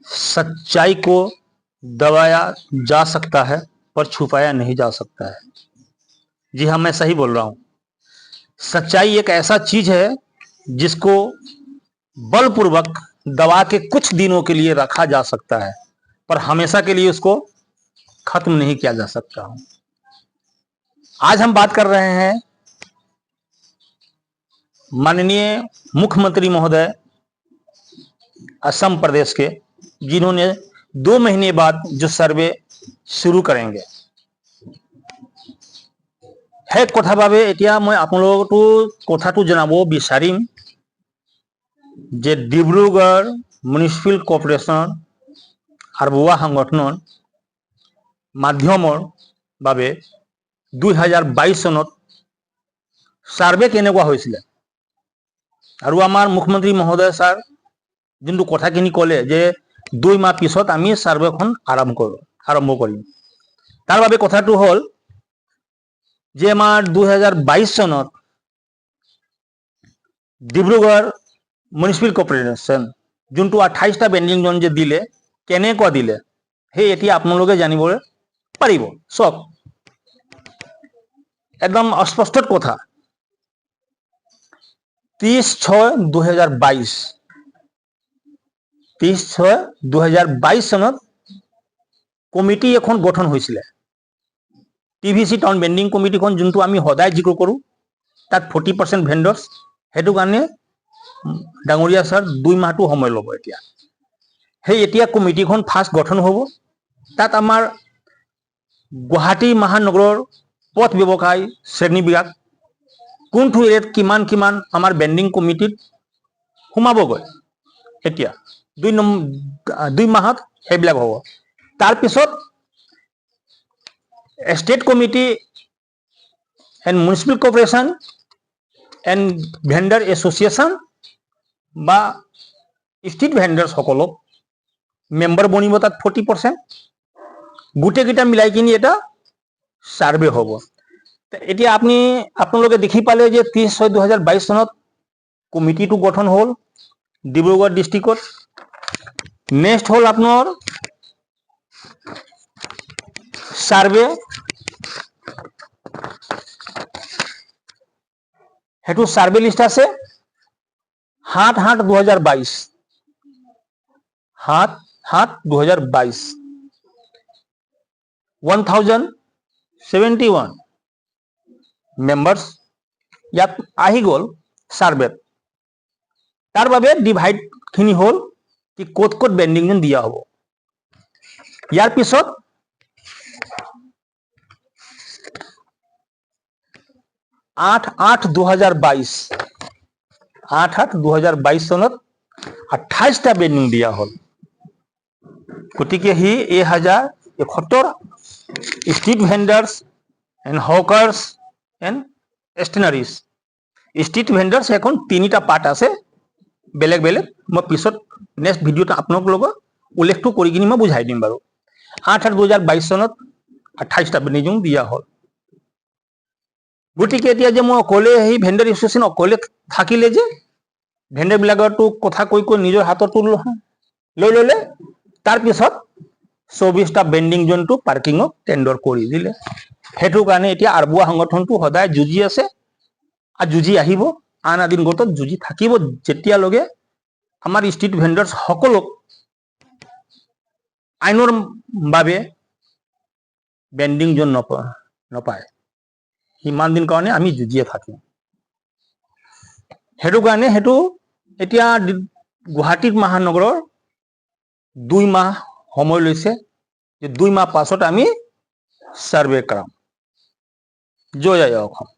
सच्चाई को दबाया जा सकता है पर छुपाया नहीं जा सकता है। जी हाँ, मैं सही बोल रहा हूं। सच्चाई एक ऐसा चीज है जिसको बलपूर्वक दबा के कुछ दिनों के लिए रखा जा सकता है, पर हमेशा के लिए उसको खत्म नहीं किया जा सकता। आज हम बात कर रहे हैं माननीय मुख्यमंत्री महोदय असम प्रदेश के, जिन्होंने 2 महीने बाद जो सर्वे शुरू करेंगे। সেই কথাভাৱে এতিয়া মই আপোনালোকতো কথাটো জনাব বিচাৰিম যে ডিব্ৰুগড় মিউনিচিপেল কৰ্পোৰেশ্যন আৰবুৱা সংগঠনৰ মাধ্যমৰ বাবে 2022 চনত সাৰ্ভে কেনেকুৱা হৈছিল আৰু আমাৰ মুখ্যমন্ত্ৰী মহোদয় ছাৰ যোনটো কথাখিনি ক'লে যে 2 মাহ পিছত আমি সাৰ্ভেখন আৰম্ভ কৰিম। তাৰ বাবে কথাটো হ'ল যে আমাৰ 2022 চনত ডিব্ৰুগড় মিউনিচিপেল কৰ্পোৰেশ্যন যোনটো 28টা বেণ্ডিং জোন যে দিলে কেনেকুৱা দিলে সেই এতিয়া আপোনালোকে জানিবলৈ পাৰিব। সব একদম স্পষ্ট কথা। 30/6/2022 30/6/2022 চনত কমিটি এখন গঠন হৈছিল। টিভিসি টাউন বেণ্ডিং কমিটিখন যোনটো আমি সদায় জিক্ৰ কৰোঁ, তাত 40% ভেণ্ডৰ্ছ, সেইটো কাৰণে ডাঙৰীয়া ছাৰ 2 মাহটো সময় ল'ব। এতিয়া কমিটিখন ফাৰ্ষ্ট গঠন হ'ব। তাত আমাৰ গুৱাহাটী মহানগৰৰ পথ ব্যৱসায় শ্ৰেণী বিভাগ কোনটো এৰিয়াত কিমান কিমান আমাৰ বেণ্ডিং কমিটিত সোমাবগৈ, এতিয়া 2 মাহত সেইবিলাক হ'ব। তাৰপিছত state committee and municipal corporation and vendor association বা ষ্ট্ৰীট ভেণ্ডাৰ্ছসকলক মেম্বাৰ বনিব। তাত 40% গোটেইকেইটা মিলাই কিনি এটা সাৰ্ভে হ'ব। এতিয়া আপোনালোকে দেখি পালে যে 30/6/2022 চনত কমিটিটো গঠন হ'ল ডিব্ৰুগড় ডিষ্ট্ৰিক্টত। নেক্সট হ'ল আপোনাৰ সাৰ্ভে। সেইটো সাৰ্ভে লিষ্ট আছে 7/7/2022 7/7/2022 1071 মেম্বাৰ্ছ ইয়াত আহি গ'ল সাৰ্ভেত। তাৰ বাবে ডিভাইড খিনি হ'ল কি ক'ত ক'ত বেণ্ডিং জোন দিয়া হ'ব। ইয়াৰ পিছত 8/8/2022 8/8/2022 চনত 28টা বেণ্ডিং দিয়া হ'ল। গতিকে সি 1071 ষ্ট্ৰীট ভেণ্ডাৰ্ছ এণ্ড হকাৰ্ছ এণ্ড ষ্টেনাৰিজ। ষ্ট্ৰীট ভেণ্ডাৰ্ছ এখন 3টা পাৰ্ট আছে বেলেগ বেলেগ। মই পিছত নেক্সট ভিডিঅ'ত আপোনালোকক উল্লেখটো কৰি কিনি মই বুজাই দিম বাৰু। 8/8/2022 চনত 28টা বেণ্ডিং দিয়া হ'ল। গতিকে এতিয়া যে মই অকলে সেই ভেণ্ডাৰ এছ'চিয়েশ্যন অকলে থাকিলে যে ভেণ্ডাৰবিলাকৰতো কথা কৈ কৈ নিজৰ হাততো লৈ ল'লে। তাৰপিছত 24টা বেণ্ডিং জোনটো পাৰ্কিঙক টেণ্ডাৰ কৰি দিলে। সেইটো কাৰণে এতিয়া আৰবুৱা সংগঠনটো সদায় যুঁজি আছে আৰু যুঁজি আহিব। আন দিনগতত যুঁজি থাকিব যেতিয়ালৈকে আমাৰ ষ্ট্ৰীট ভেণ্ডাৰ্ছ সকলক আইনৰ বাবে বেণ্ডিং জোন নাপায়, সিমান দিন কাৰণে আমি যুঁজিয়ে থাকিম। সেইটো কাৰণে সেইটো এতিয়া গুৱাহাটী মহানগৰৰ 2 মাহ সময় লৈছে যে 2 মাহ পাছত আমি সাৰ্ভে কৰাম। জয় আই অসম।